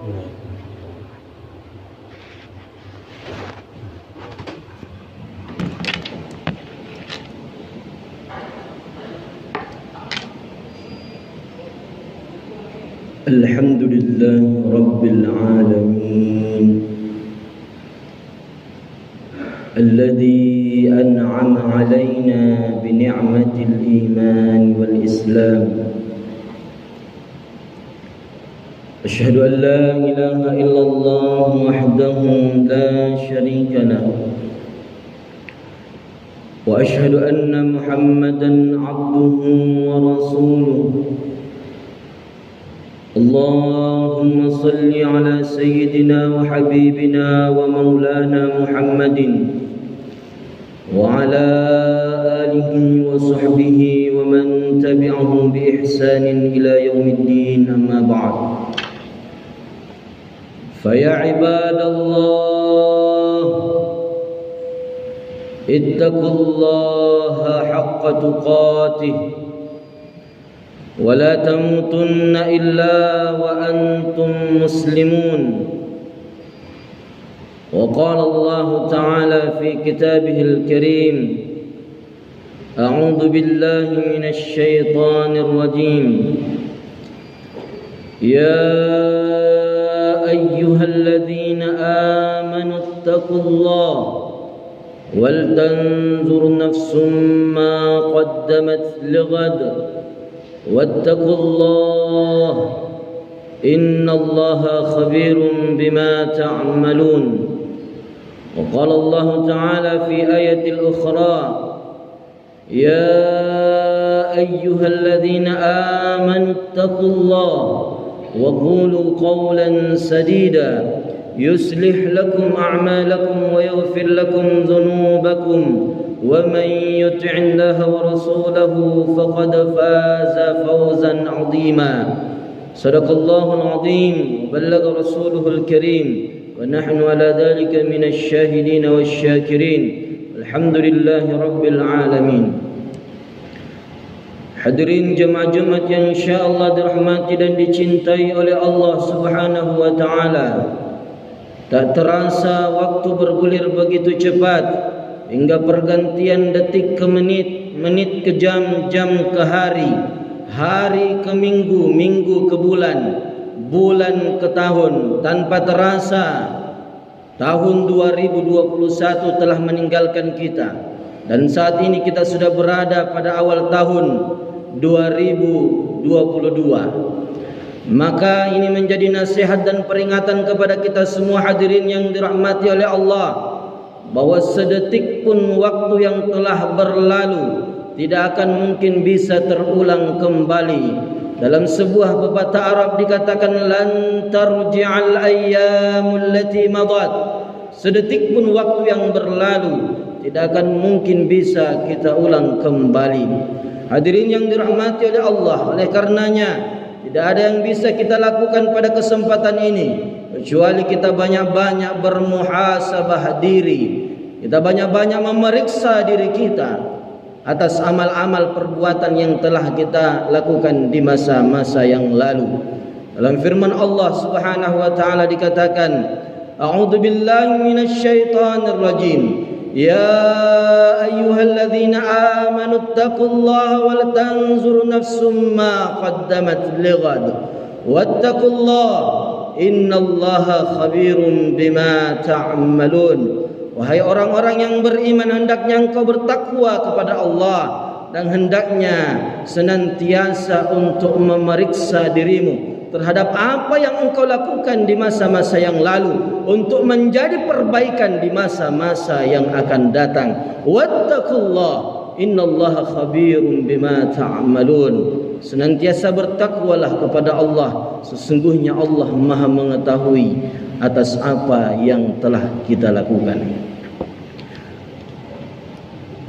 Alhamdulillah Rabbil Alamin Alladhi an'ama alayna bini'matil iman wal islam. Ashhadu an la ilaha illallah wahdahu la sharika lahu wa ashhadu anna Muhammadan abduhu wa rasuluhu. اللهم صل على سيدنا وحبيبنا ومولانا محمد وعلى آله وصحبه ومن تبعهم بإحسان إلى يوم الدين. أما بعد، فيا عباد الله اتقوا الله حق تقاته ولا تموتن إلا وأنتم مسلمون. وقال الله تعالى في كتابه الكريم: أعوذ بالله من الشيطان الرجيم. يا أيها الذين آمنوا اتقوا الله ولتنظر نفس ما قدمت لغد واتقوا الله إن الله خبير بما تعملون. وقال الله تعالى في آية الأخرى: يا أيها الذين آمنوا اتقوا الله وقولوا قولا سديدا يصلح لكم أعمالكم ويغفر لكم ذنوبكم ومن يطع الله ورسوله فقد فاز فوزا عظيما. صدق الله العظيم وبلغ رسوله الكريم ونحن على ذلك من الشاهدين والشاكرين الحمد لله رب العالمين. Hadirin jemaah Jumat yang insyaallah dirahmati dan dicintai oleh Allah Subhanahu wa taala. Tak terasa waktu bergulir begitu cepat hingga pergantian detik ke menit, menit ke jam, jam ke hari, hari ke minggu, minggu ke bulan, bulan ke tahun. Tanpa terasa tahun 2021 telah meninggalkan kita, dan saat ini kita sudah berada pada awal tahun 2022. Maka ini menjadi nasihat dan peringatan kepada kita semua hadirin yang dirahmati oleh Allah, bahwa sedetik pun waktu yang telah berlalu tidak akan mungkin bisa terulang kembali. Dalam sebuah pepatah Arab dikatakan, lan tarji'al ayyamul lati madat. Sedetik pun waktu yang berlalu tidak akan mungkin bisa kita ulang kembali. Hadirin yang dirahmati oleh Allah, oleh karenanya tidak ada yang bisa kita lakukan pada kesempatan ini kecuali kita banyak-banyak bermuhasabah diri. Kita banyak-banyak memeriksa diri kita atas amal-amal perbuatan yang telah kita lakukan di masa-masa yang lalu. Dalam firman Allah Subhanahu wa taala dikatakan, A'udzu billahi minasyaitonir rajim. Ya ayyuhalladzina amanu taqullaha wal tanzur nafsum ma qaddamat lighad wattaqullaha innallaha khabirum bima ta'malun. Wahai orang-orang yang beriman, hendaknya engkau bertakwa kepada Allah dan hendaknya senantiasa untuk memeriksa dirimu terhadap apa yang engkau lakukan di masa-masa yang lalu untuk menjadi perbaikan di masa-masa yang akan datang. Wattaqullah innallaha khabirum bima ta'malun. Senantiasa bertakwalah kepada Allah, sesungguhnya Allah Maha mengetahui atas apa yang telah kita lakukan.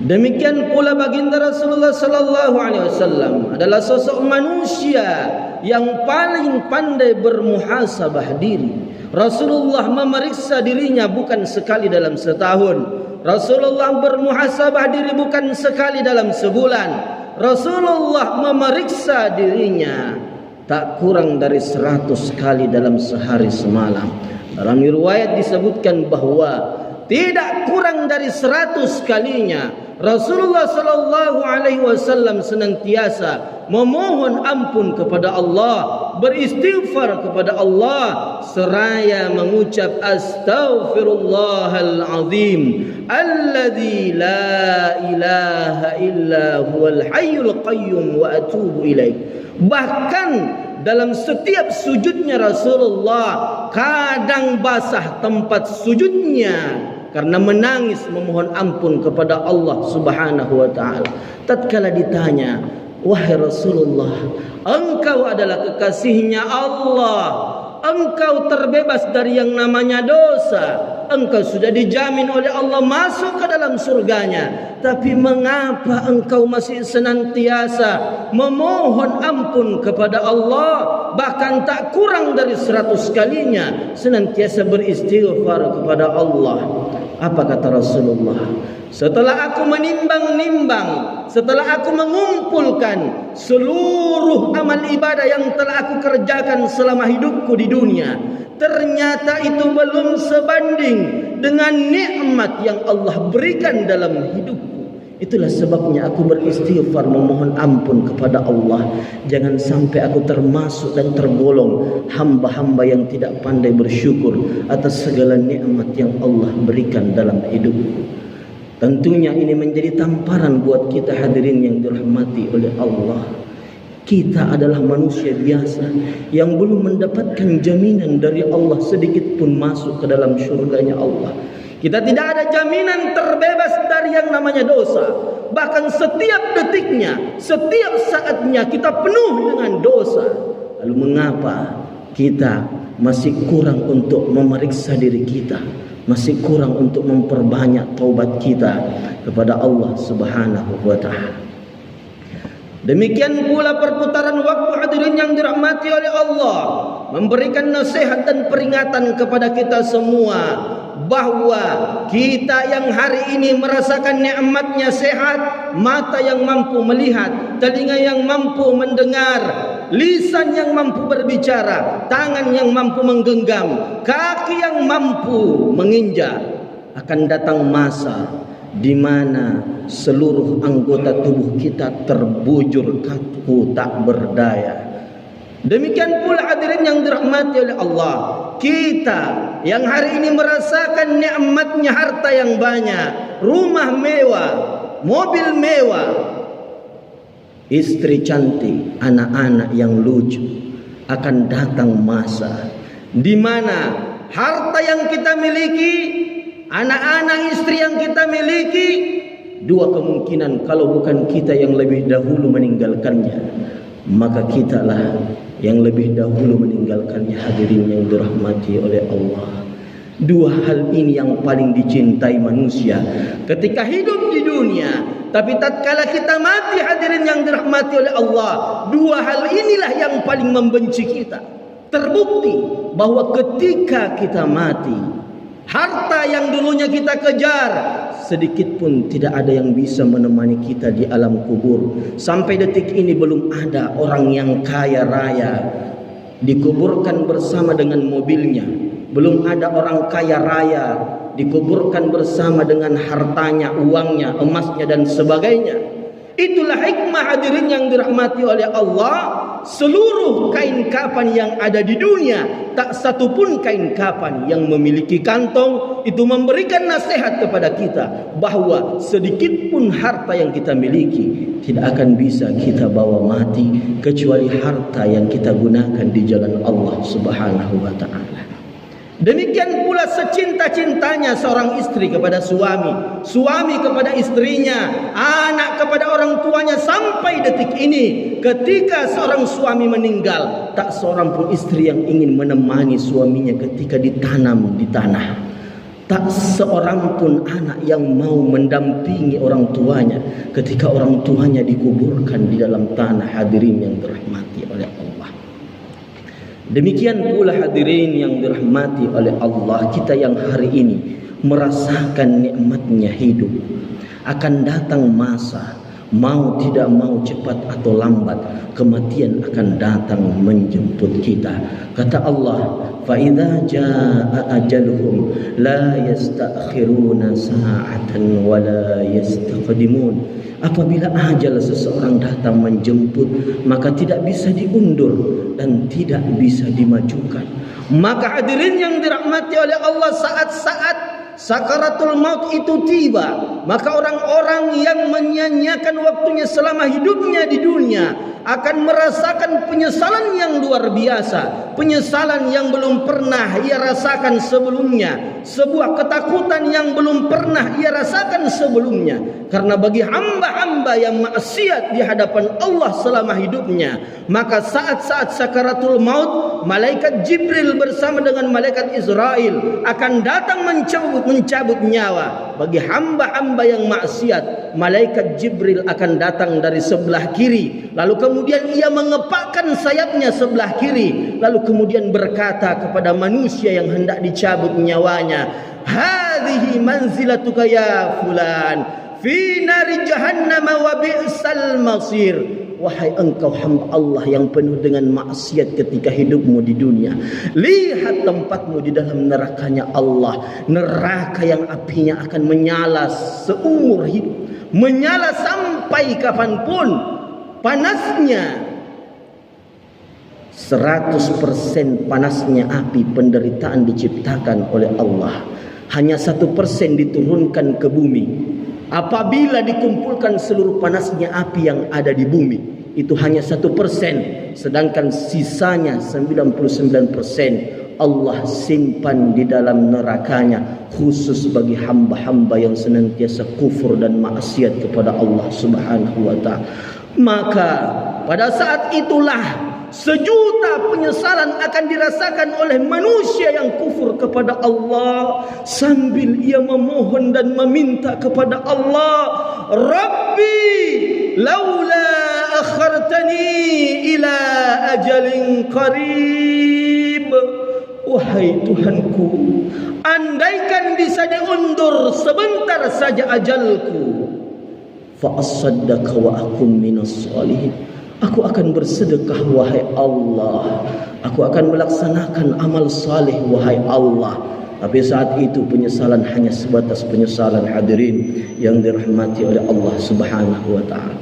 Demikian pula baginda Rasulullah sallallahu alaihi wasallam adalah sosok manusia yang paling pandai bermuhasabah diri. Rasulullah memeriksa dirinya bukan sekali dalam setahun. Rasulullah bermuhasabah diri bukan sekali dalam sebulan. Rasulullah memeriksa dirinya tak kurang dari 100 kali dalam sehari semalam. Dalam riwayat disebutkan bahwa tidak kurang dari 100 kalinya Rasulullah sallallahu alaihi wasallam senantiasa memohon ampun kepada Allah, beristighfar kepada Allah seraya mengucap astaghfirullahal azim alladzi la ilaha illa huwal hayyul qayyum wa atubu ilaih. Bahkan dalam setiap sujudnya Rasulullah kadang basah tempat sujudnya karena menangis memohon ampun kepada Allah Subhanahu wa taala. Tatkala ditanya, "Wahai Rasulullah, engkau adalah kekasihnya Allah, engkau terbebas dari yang namanya dosa, engkau sudah dijamin oleh Allah masuk ke dalam surganya, tapi mengapa engkau masih senantiasa memohon ampun kepada Allah, bahkan tak kurang dari 100 kalinya senantiasa beristighfar kepada Allah?" Apa kata Rasulullah? Setelah aku menimbang-nimbang, setelah aku mengumpulkan seluruh amal ibadah yang telah aku kerjakan selama hidupku di dunia, ternyata itu belum sebanding dengan nikmat yang Allah berikan dalam hidupku. Itulah sebabnya aku beristighfar memohon ampun kepada Allah. Jangan sampai aku termasuk dan tergolong hamba-hamba yang tidak pandai bersyukur atas segala nikmat yang Allah berikan dalam hidupku. Tentunya ini menjadi tamparan buat kita hadirin yang dirahmati oleh Allah. Kita adalah manusia biasa yang belum mendapatkan jaminan dari Allah sedikit pun masuk ke dalam syurganya Allah. Kita tidak ada jaminan terbebas dari yang namanya dosa. Bahkan setiap detiknya, setiap saatnya kita penuh dengan dosa. Lalu mengapa kita masih kurang untuk memeriksa diri kita, masih kurang untuk memperbanyak taubat kita kepada Allah Subhanahu wa taala? Demikian pula perputaran waktu hadirin yang dirahmati oleh Allah memberikan nasihat dan peringatan kepada kita semua bahwa kita yang hari ini merasakan nikmatnya sehat, mata yang mampu melihat, telinga yang mampu mendengar, lisan yang mampu berbicara, tangan yang mampu menggenggam, kaki yang mampu menginjak, akan datang masa di mana seluruh anggota tubuh kita terbujur kaku tak berdaya. Demikian pula hadirin yang dirahmati oleh Allah, kita yang hari ini merasakan nikmatnya harta yang banyak, rumah mewah, mobil mewah, istri cantik, anak-anak yang lucu, akan datang masa di mana harta yang kita miliki, anak-anak istri yang kita miliki, dua kemungkinan, kalau bukan kita yang lebih dahulu meninggalkannya, maka kitalah yang lebih dahulu meninggalkannya hadirin yang dirahmati oleh Allah. Dua hal ini yang paling dicintai manusia ketika hidup di dunia, tapi tatkala kita mati hadirin yang dirahmati oleh Allah, dua hal inilah yang paling membenci kita. Terbukti bahwa ketika kita mati, harta yang dulunya kita kejar sedikit pun tidak ada yang bisa menemani kita di alam kubur. Sampai detik ini belum ada orang yang kaya raya dikuburkan bersama dengan mobilnya. Belum ada orang kaya raya dikuburkan bersama dengan hartanya, uangnya, emasnya dan sebagainya. Itulah hikmah hadirin yang dirahmati oleh Allah. Seluruh kain kapan yang ada di dunia, tak satu pun kain kapan yang memiliki kantong itu memberikan nasihat kepada kita bahwa sedikit pun harta yang kita miliki tidak akan bisa kita bawa mati kecuali harta yang kita gunakan di jalan Allah Subhanahu wa taala. Demikian pula secinta-cintanya seorang istri kepada suami, suami kepada istrinya, anak kepada orang tuanya, sampai detik ini ketika seorang suami meninggal, tak seorang pun istri yang ingin menemani suaminya ketika ditanam di tanah. Tak seorang pun anak yang mau mendampingi orang tuanya ketika orang tuanya dikuburkan di dalam tanah hadirin yang dirahmati oleh Allah. Demikian pula hadirin yang dirahmati oleh Allah, kita yang hari ini merasakan nikmatnya hidup, akan datang masa Mau tidak mau, cepat atau lambat, kematian akan datang menjemput kita. Kata Allah, fa idza jaa ajaluhum la yastakhiruna sa'atan wa la yastaqdimun. Apabila ajal seseorang datang menjemput, maka tidak bisa diundur dan tidak bisa dimajukan. Maka hadirin yang dirahmati oleh Allah, saat-saat sakaratul maut itu tiba, maka orang-orang yang menyia-nyiakan waktunya selama hidupnya di dunia akan merasakan penyesalan yang luar biasa, penyesalan yang belum pernah ia rasakan sebelumnya, sebuah ketakutan yang belum pernah ia rasakan sebelumnya. Karena bagi hamba-hamba yang maksiat di hadapan Allah selama hidupnya, maka saat-saat sakaratul maut, malaikat Jibril bersama dengan malaikat Israel akan datang mencabut nyawa. Bagi hamba-hamba yang maksiat, malaikat Jibril akan datang dari sebelah kiri, lalu kemudian ia mengepakkan sayapnya sebelah kiri, lalu kemudian berkata kepada manusia yang hendak dicabut nyawanya, hadhihi manzilatuka ya fulan fi nari jahannam wa bi'sal masir. Wahai engkau hamba Allah yang penuh dengan maksiat ketika hidupmu di dunia, lihat tempatmu di dalam nerakanya Allah, neraka yang apinya akan menyala seumur hidup, menyala sampai kapanpun. Panasnya 100% panasnya api penderitaan diciptakan oleh Allah, hanya 1% diturunkan ke bumi. Apabila dikumpulkan seluruh panasnya api yang ada di bumi, itu hanya 1%, sedangkan sisanya 99% Allah simpan di dalam nerakanya, khusus bagi hamba-hamba yang senantiasa kufur dan maksiat kepada Allah Subhanahu wa ta'ala. Maka pada saat itulah sejuta penyesalan akan dirasakan oleh manusia yang kufur kepada Allah, sambil ia memohon dan meminta kepada Allah, Rabbi laula akhartani ila ajalin qarib. Wahai Tuhanku, andaikan bisa diundur sebentar saja ajalku, fa asaddaqa wa akum minas salihin, aku akan bersedekah wahai Allah, aku akan melaksanakan amal saleh wahai Allah. Tapi saat itu penyesalan hanya sebatas penyesalan, hadirin yang dirahmati oleh Allah Subhanahu wa ta'ala.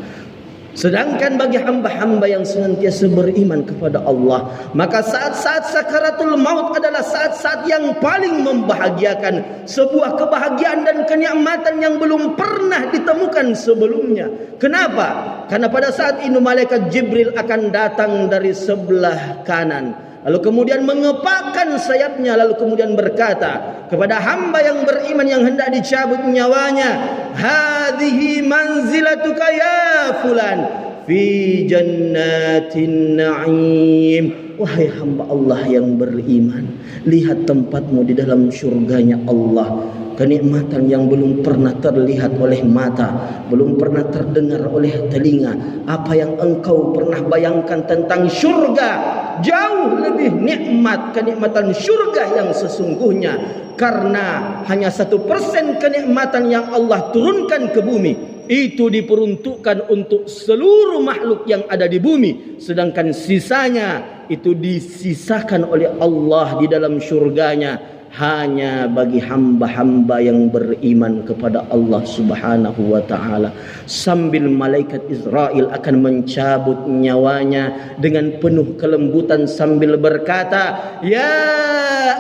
Sedangkan bagi hamba-hamba yang senantiasa beriman kepada Allah, maka saat-saat sakaratul maut adalah saat-saat yang paling membahagiakan, sebuah kebahagiaan dan kenikmatan yang belum pernah ditemukan sebelumnya. Kenapa? Karena pada saat itu malaikat Jibril akan datang dari sebelah kanan, lalu kemudian mengepakkan sayapnya, lalu kemudian berkata kepada hamba yang beriman yang hendak dicabut nyawanya, hadhihi manzilatuka ya fulan fi jannatin na'im. Wahai hamba Allah yang beriman, lihat tempatmu di dalam syurganya Allah. Kenikmatan yang belum pernah terlihat oleh mata, belum pernah terdengar oleh telinga. Apa yang engkau pernah bayangkan tentang syurga, jauh lebih nikmat kenikmatan syurga yang sesungguhnya. Karena hanya 1% kenikmatan yang Allah turunkan ke bumi, itu diperuntukkan untuk seluruh makhluk yang ada di bumi, sedangkan sisanya itu disisakan oleh Allah di dalam syurganya hanya bagi hamba-hamba yang beriman kepada Allah Subhanahu wa ta'ala. Sambil malaikat Israel akan mencabut nyawanya dengan penuh kelembutan sambil berkata, ya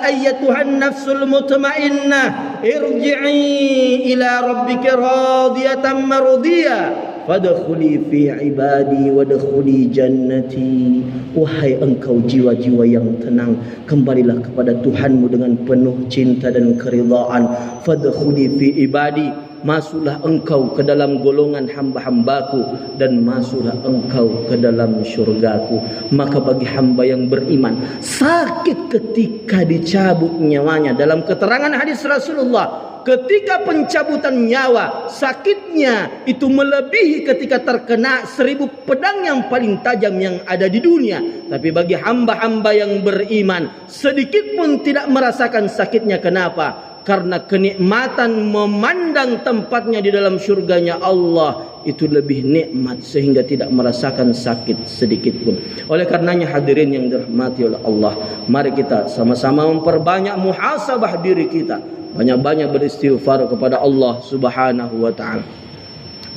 ayyatuhan nafsul mutmainnah irji'i ila rabbika radiyatan mardiyah fadkhuli fi ibadi wadkhuli jannati. Wahai engkau jiwa-jiwa yang tenang, kembalilah kepada Tuhanmu dengan penuh cinta dan keridhaan. Fadkhuli fi ibadi, masuklah engkau ke dalam golongan hamba-hambaku, dan masuklah engkau ke dalam syurgaku. Maka bagi hamba yang beriman, sakit ketika dicabut nyawanya. Dalam keterangan hadis Rasulullah, ketika pencabutan nyawa, sakitnya itu melebihi ketika terkena 1000 pedang yang paling tajam yang ada di dunia. Tapi bagi hamba-hamba yang beriman, sedikit pun tidak merasakan sakitnya. Kenapa? karena kenikmatan memandang tempatnya di dalam syurganya Allah itu lebih nikmat sehingga tidak merasakan sakit sedikit pun. Oleh karenanya hadirin yang dirahmati oleh Allah, mari kita sama-sama memperbanyak muhasabah diri kita, banyak-banyak beristighfar kepada Allah Subhanahu wa taala.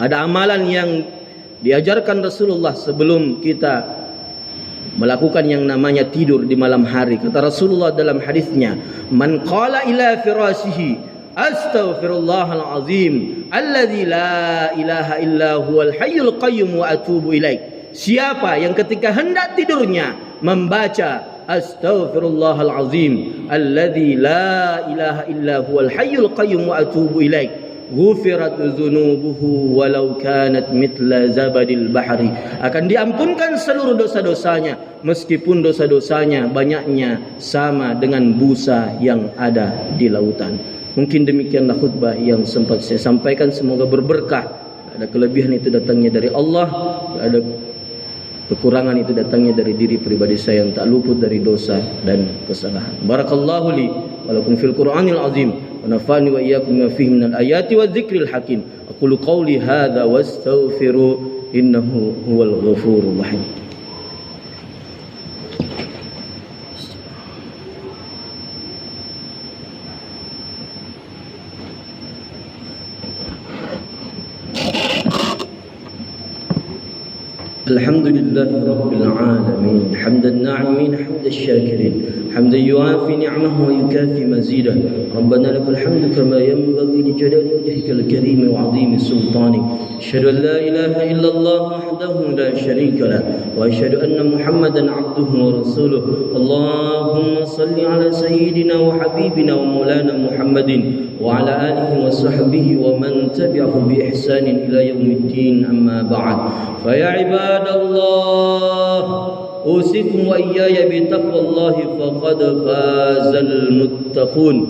Ada amalan yang diajarkan Rasulullah sebelum kita melakukan yang namanya tidur di malam hari. Kata Rasulullah dalam hadisnya, man qala ila firashihi astaghfirullahal azim alladzi la ilaha illa huwal hayyul qayyum wa atubu ilaih. Siapa yang ketika hendak tidurnya membaca astaghfirullahal azim alladzi la ilaha illa huwal hayyul qayyum wa atubu ilaih, ghufirat dzunubuhu walau kanat mithla zabadil bahri, akan diampunkan seluruh dosa-dosanya meskipun dosa-dosanya banyaknya sama dengan busa yang ada di lautan. Mungkin demikianlah khutbah yang sempat saya sampaikan, semoga berberkah. Ada kelebihan itu datangnya dari Allah, ada kekurangan itu datangnya dari diri pribadi saya yang tak luput dari dosa dan kesalahan. Barakallahu li wa lakum fil Qur'anil azim wa nafa'ani wa iyyakum ma fihi minal ayati wadh-dhikril hakim. Aqulu qawli hadza wastaghfiru innahu huwal ghafurur rahim. الحمد لله رب العالمين حمد الناعمين حمد الشاكرين حمدا يوافي نعمه ويكافي مزيده. ربنا لك الحمد كما ينبغي لجلال وجهك الكريم وعظيم سلطانك. أشهد أن لا إله إلا الله وحده لا شريك له وأشهد أن محمدا عبده ورسوله. اللهم صل على سيدنا وحبيبنا ومولانا محمد وعلى آله وصحبه ومن تبعه بإحسان إلى يوم الدين. أما بعد، فيا عباد الله أوصيكم وإياي بتقوى الله فقد فاز المتقون.